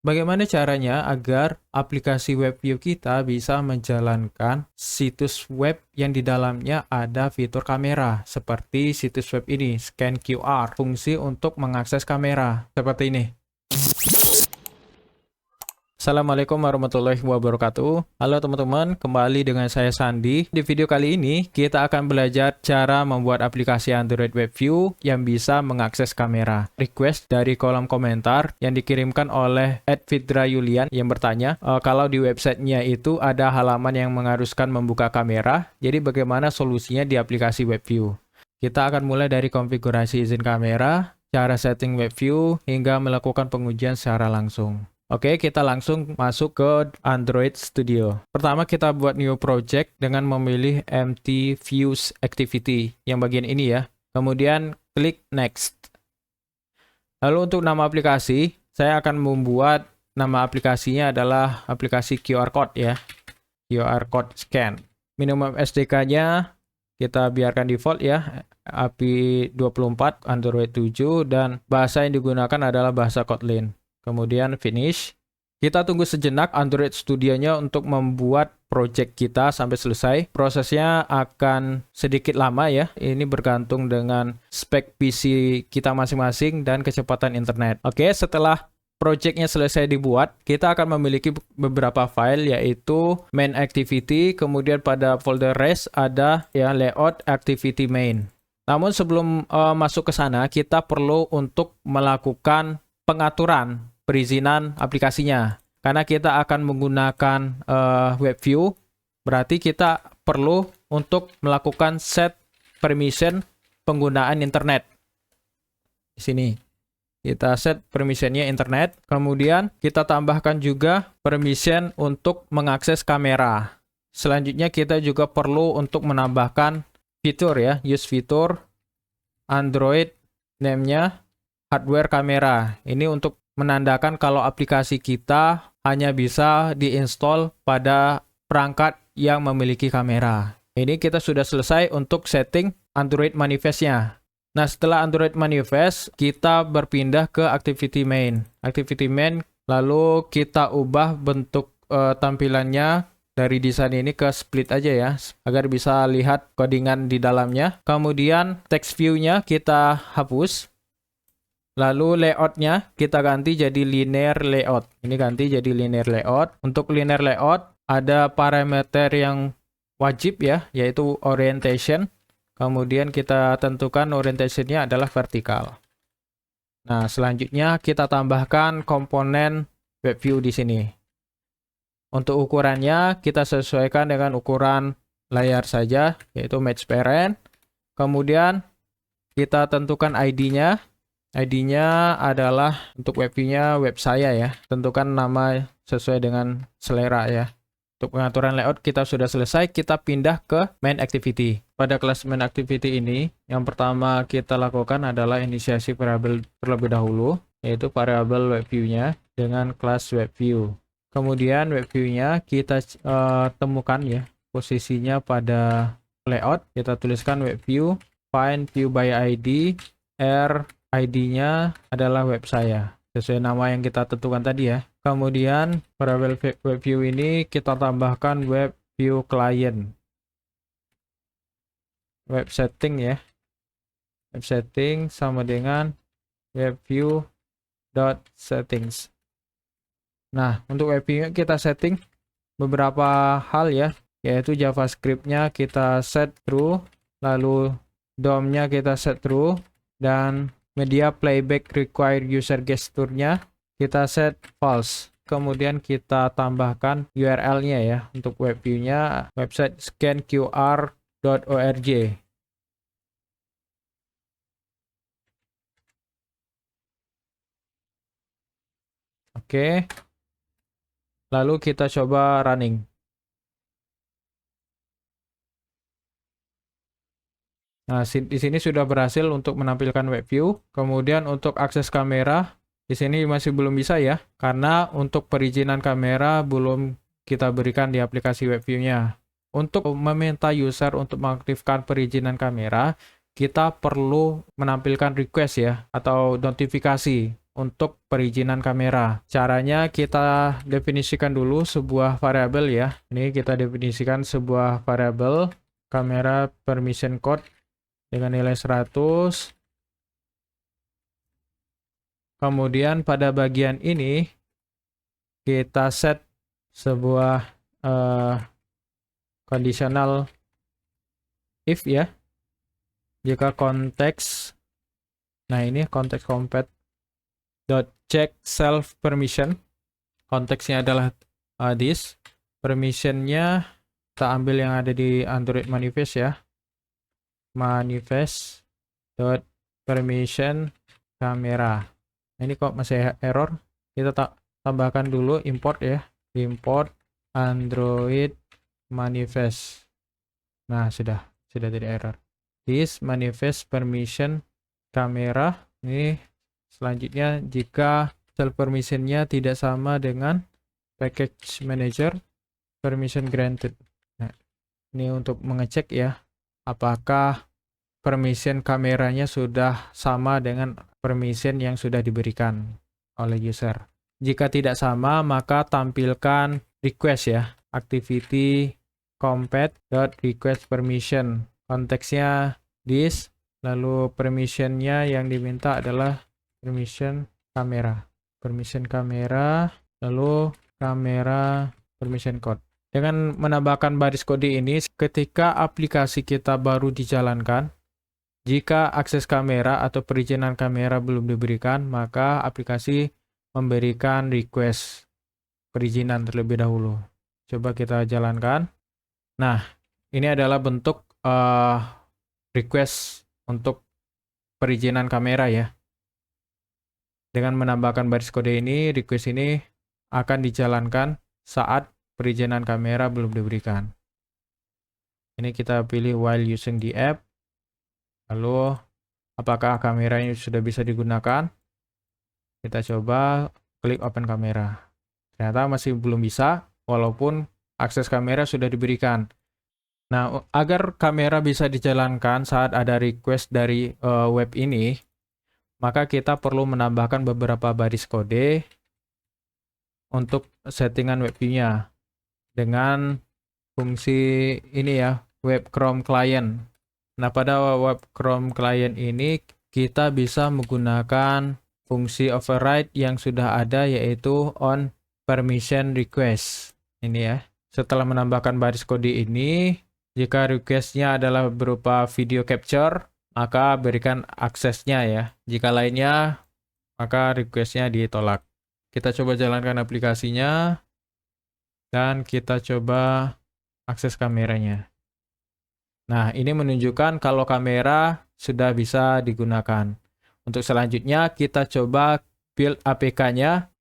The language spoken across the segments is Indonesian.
Bagaimana caranya agar aplikasi WebView kita bisa menjalankan situs web yang di dalamnya ada fitur kamera, seperti situs web ini, scan QR, fungsi untuk mengakses kamera, seperti ini. Assalamualaikum warahmatullahi wabarakatuh. Halo teman-teman, kembali dengan saya Sandi. Di video kali ini, kita akan belajar cara membuat aplikasi Android WebView yang bisa mengakses kamera. Request dari kolom komentar yang dikirimkan oleh @fidrayulian yang bertanya, kalau di websitenya itu ada halaman yang mengharuskan membuka kamera, jadi bagaimana solusinya di aplikasi WebView? Kita akan mulai dari konfigurasi izin kamera, cara setting WebView, hingga melakukan pengujian secara langsung. Oke, kita langsung masuk ke Android Studio. Pertama, kita buat new project dengan memilih empty views activity yang bagian ini ya. Kemudian klik next. Lalu untuk nama aplikasi, saya akan membuat nama aplikasinya adalah aplikasi QR code ya. QR code scan. Minimum SDK-nya kita biarkan default ya. API 24, Android 7, dan bahasa yang digunakan adalah bahasa Kotlin. Kemudian finish. Kita tunggu sejenak Android Studio-nya untuk membuat project kita sampai selesai. Prosesnya akan sedikit lama ya. Ini bergantung dengan spek PC kita masing-masing dan kecepatan internet. Oke, setelah projectnya selesai dibuat, kita akan memiliki beberapa file yaitu main activity, kemudian pada folder rest ada ya layout activity main. Namun sebelum masuk ke sana, kita perlu untuk melakukan pengaturan perizinan aplikasinya. Karena kita akan menggunakan WebView, berarti kita perlu untuk melakukan set permission penggunaan internet. Di sini kita set permissionnya internet, kemudian kita tambahkan juga permission untuk mengakses kamera. Selanjutnya kita juga perlu untuk menambahkan fitur ya, use fitur Android name-nya hardware kamera. Ini untuk menandakan kalau aplikasi kita hanya bisa diinstal pada perangkat yang memiliki kamera. Ini kita sudah selesai untuk setting Android manifest-nya. Nah, setelah Android manifest, kita berpindah ke activity main. Activity main, lalu kita ubah bentuk tampilannya dari desain ini ke split aja ya, agar bisa lihat codingan di dalamnya. Kemudian text view-nya kita hapus. Lalu layout-nya kita ganti jadi linear layout. Ini ganti jadi linear layout. Untuk linear layout ada parameter yang wajib ya, yaitu orientation. Kemudian kita tentukan orientation-nya adalah vertikal. Nah, selanjutnya kita tambahkan komponen WebView di sini. Untuk ukurannya kita sesuaikan dengan ukuran layar saja, yaitu match parent. Kemudian kita tentukan ID-nya. ID-nya adalah untuk WebView-nya web saya ya. Tentukan nama sesuai dengan selera ya. Untuk pengaturan layout kita sudah selesai. Kita pindah ke main activity. Pada kelas main activity ini, yang pertama kita lakukan adalah inisiasi variabel terlebih dahulu, yaitu variabel WebView-nya dengan kelas WebView. Kemudian WebView-nya kita temukan ya posisinya pada layout. Kita tuliskan WebView, find view by ID, R ID-nya adalah web saya, sesuai nama yang kita tentukan tadi ya. Kemudian variabel WebView ini kita tambahkan WebView client. Web setting ya. Web setting sama dengan WebView.settings. Nah, untuk WebView kita setting beberapa hal ya, yaitu JavaScript-nya kita set true, lalu DOM-nya kita set true, dan media playback require user gesture-nya kita set false. Kemudian kita tambahkan URL-nya ya. Untuk WebView-nya website scanqr.org. Oke. Lalu kita coba running. Nah, di sini sudah berhasil untuk menampilkan WebView. Kemudian untuk akses kamera, di sini masih belum bisa ya, karena untuk perizinan kamera belum kita berikan di aplikasi WebView-nya. Untuk meminta user untuk mengaktifkan perizinan kamera, kita perlu menampilkan request ya, atau notifikasi. untuk perizinan kamera. Caranya kita definisikan dulu sebuah variabel ya. Ini kita definisikan sebuah variabel kamera permission code dengan nilai 100. Kemudian pada bagian ini kita set sebuah conditional if ya. Jika konteks, nah ini konteks compat .check self permission, konteksnya adalah this, permissionnya kita ambil yang ada di Android manifest ya, manifest .permission kamera. Ini kok masih error, kita tambahkan dulu import ya, import Android manifest. Nah sudah tidak error. This manifest permission kamera. Ini selanjutnya jika self permissionnya tidak sama dengan package manager permission granted. Nah, ini untuk mengecek ya apakah permission kameranya sudah sama dengan permission yang sudah diberikan oleh user. Jika tidak sama, maka tampilkan request ya, activity compat.request permission. Konteksnya this, lalu permissionnya yang diminta adalah permission kamera. Permission kamera, lalu kamera permission code. Dengan menambahkan baris kode ini, ketika aplikasi kita baru dijalankan, jika akses kamera atau perizinan kamera belum diberikan, maka aplikasi memberikan request perizinan terlebih dahulu. Coba kita jalankan. Nah, ini adalah bentuk request untuk perizinan kamera ya. Dengan menambahkan baris kode ini, request ini akan dijalankan saat perizinan kamera belum diberikan. Ini kita pilih while using the app. Lalu, apakah kameranya sudah bisa digunakan? Kita coba klik open kamera. Ternyata masih belum bisa, walaupun akses kamera sudah diberikan. Nah, agar kamera bisa dijalankan saat ada request dari web ini, maka kita perlu menambahkan beberapa baris kode untuk settingan web view-nya dengan fungsi ini ya, web Chrome client. Nah, pada web Chrome client ini kita bisa menggunakan fungsi override yang sudah ada, yaitu on permission request. Ini ya. Setelah menambahkan baris kode ini, jika request-nya adalah berupa video capture, maka berikan aksesnya ya. Jika lainnya, maka request-nya ditolak. Kita coba jalankan aplikasinya, dan kita coba akses kameranya. Nah, ini menunjukkan kalau kamera sudah bisa digunakan. Untuk selanjutnya, kita coba build APK-nya.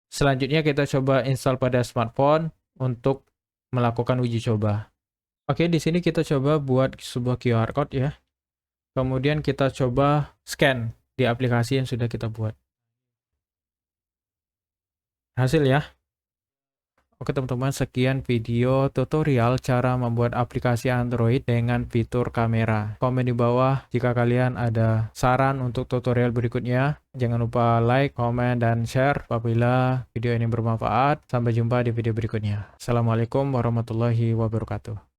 Selanjutnya, kita coba install pada smartphone untuk melakukan uji coba. Oke, di sini kita coba buat sebuah QR code ya. Kemudian kita coba scan di aplikasi yang sudah kita buat. Hasil ya. Oke teman-teman, sekian video tutorial cara membuat aplikasi Android dengan fitur kamera. Komen di bawah jika kalian ada saran untuk tutorial berikutnya. Jangan lupa like, komen, dan share apabila video ini bermanfaat. Sampai jumpa di video berikutnya. Assalamualaikum warahmatullahi wabarakatuh.